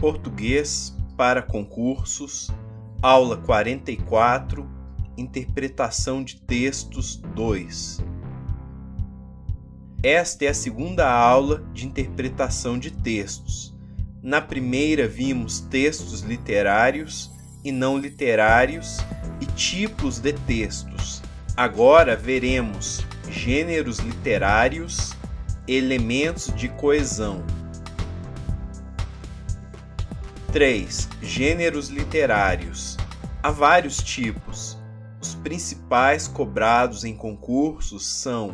Português para concursos, aula 44, Interpretação de textos 2. Esta é a segunda aula de interpretação de textos. Na primeira vimos textos literários e não literários e tipos de textos. Agora veremos gêneros literários, elementos de coesão. 3. Gêneros literários. Há vários tipos. Os principais cobrados em concursos são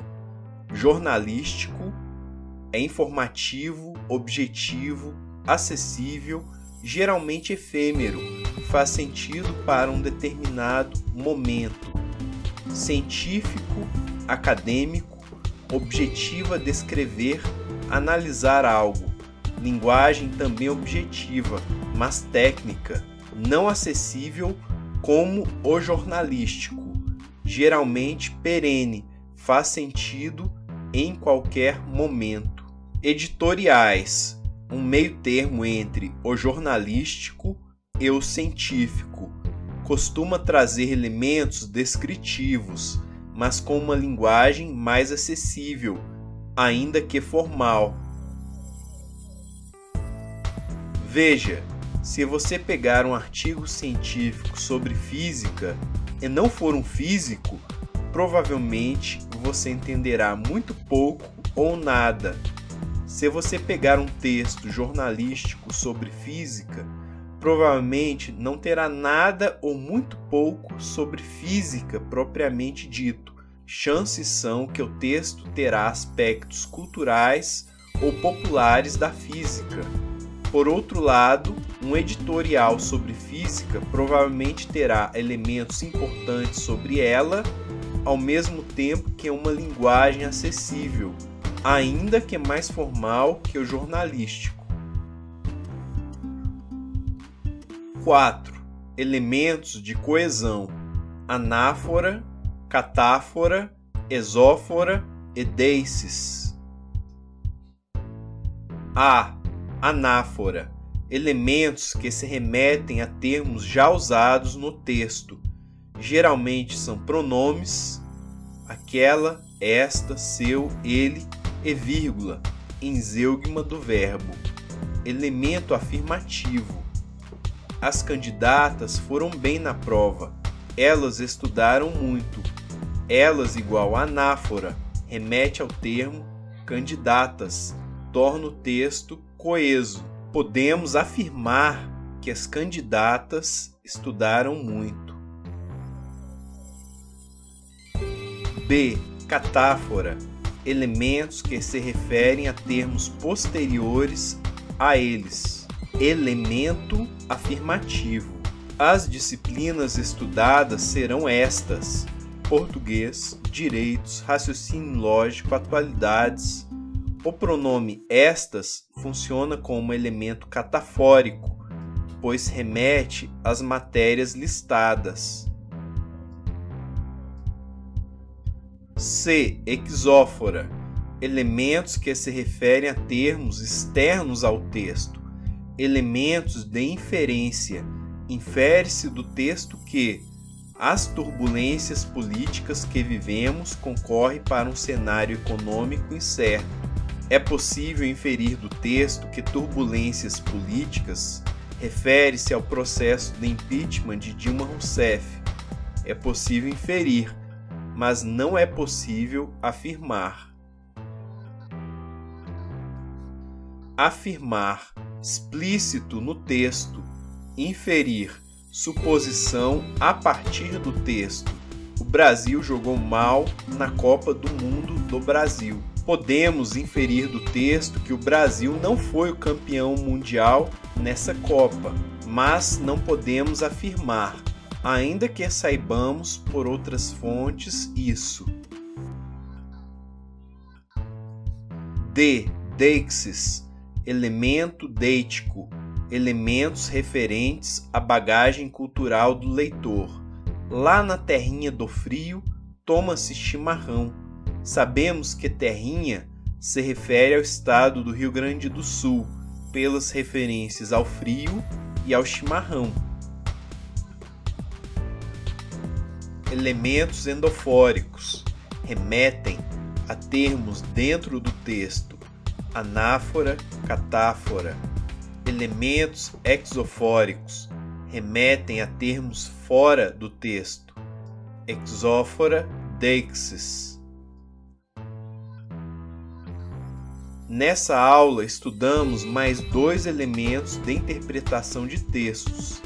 jornalístico, é informativo, objetivo, acessível, geralmente efêmero, faz sentido para um determinado momento. Científico, acadêmico, objetivo a descrever, analisar algo. Linguagem também objetiva, mas técnica, não acessível como o jornalístico. Geralmente perene, faz sentido em qualquer momento. Editoriais, um meio termo entre o jornalístico e o científico. Costuma trazer elementos descritivos, mas com uma linguagem mais acessível, ainda que formal. Veja, se você pegar um artigo científico sobre física e não for um físico, provavelmente você entenderá muito pouco ou nada. Se você pegar um texto jornalístico sobre física, provavelmente não terá nada ou muito pouco sobre física propriamente dito. Chances são que o texto terá aspectos culturais ou populares da física. Por outro lado, um editorial sobre física provavelmente terá elementos importantes sobre ela, ao mesmo tempo que uma linguagem acessível, ainda que mais formal que o jornalístico. 4. Elementos de coesão: anáfora, catáfora, exófora e deices. A. Anáfora. Elementos que se remetem a termos já usados no texto. Geralmente são pronomes, aquela, esta, seu, ele e vírgula, em zeugma do verbo. Elemento afirmativo. As candidatas foram bem na prova. Elas estudaram muito. Elas igual a anáfora, remete ao termo candidatas, torna o texto coeso. Podemos afirmar que as candidatas estudaram muito. B. Catáfora. Elementos que se referem a termos posteriores a eles. Elemento afirmativo. As disciplinas estudadas serão estas: português, direitos, raciocínio lógico, atualidades. O pronome estas funciona como elemento catafórico, pois remete às matérias listadas. C. Exófora. Elementos que se referem a termos externos ao texto. Elementos de inferência. Infere-se do texto que as turbulências políticas que vivemos concorrem para um cenário econômico incerto. É possível inferir do texto que turbulências políticas refere-se ao processo de impeachment de Dilma Rousseff. É possível inferir, mas não é possível afirmar. Afirmar, explícito no texto. Inferir, suposição a partir do texto. O Brasil jogou mal na Copa do Mundo do Brasil. Podemos inferir do texto que o Brasil não foi o campeão mundial nessa Copa, mas não podemos afirmar, ainda que saibamos por outras fontes isso. D. Deixes. Elemento deítico. Elementos referentes à bagagem cultural do leitor. Lá na terrinha do frio, toma-se chimarrão. Sabemos que terrinha se refere ao estado do Rio Grande do Sul, pelas referências ao frio e ao chimarrão. Elementos endofóricos remetem a termos dentro do texto: anáfora, catáfora. Elementos exofóricos remetem a termos fora do texto: exófora, deixis. Nessa aula estudamos mais 2 elementos de interpretação de textos: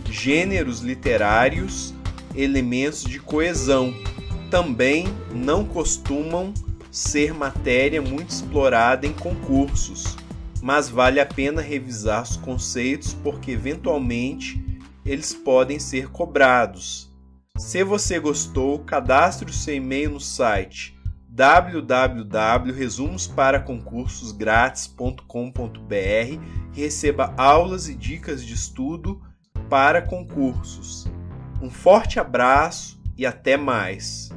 gêneros literários, elementos de coesão. Também não costumam ser matéria muito explorada em concursos, mas vale a pena revisar os conceitos porque eventualmente eles podem ser cobrados. Se você gostou, cadastre o seu e-mail no site www.resumosParaConcursosGrátis.com.br e receba aulas e dicas de estudo para concursos. Um forte abraço e até mais!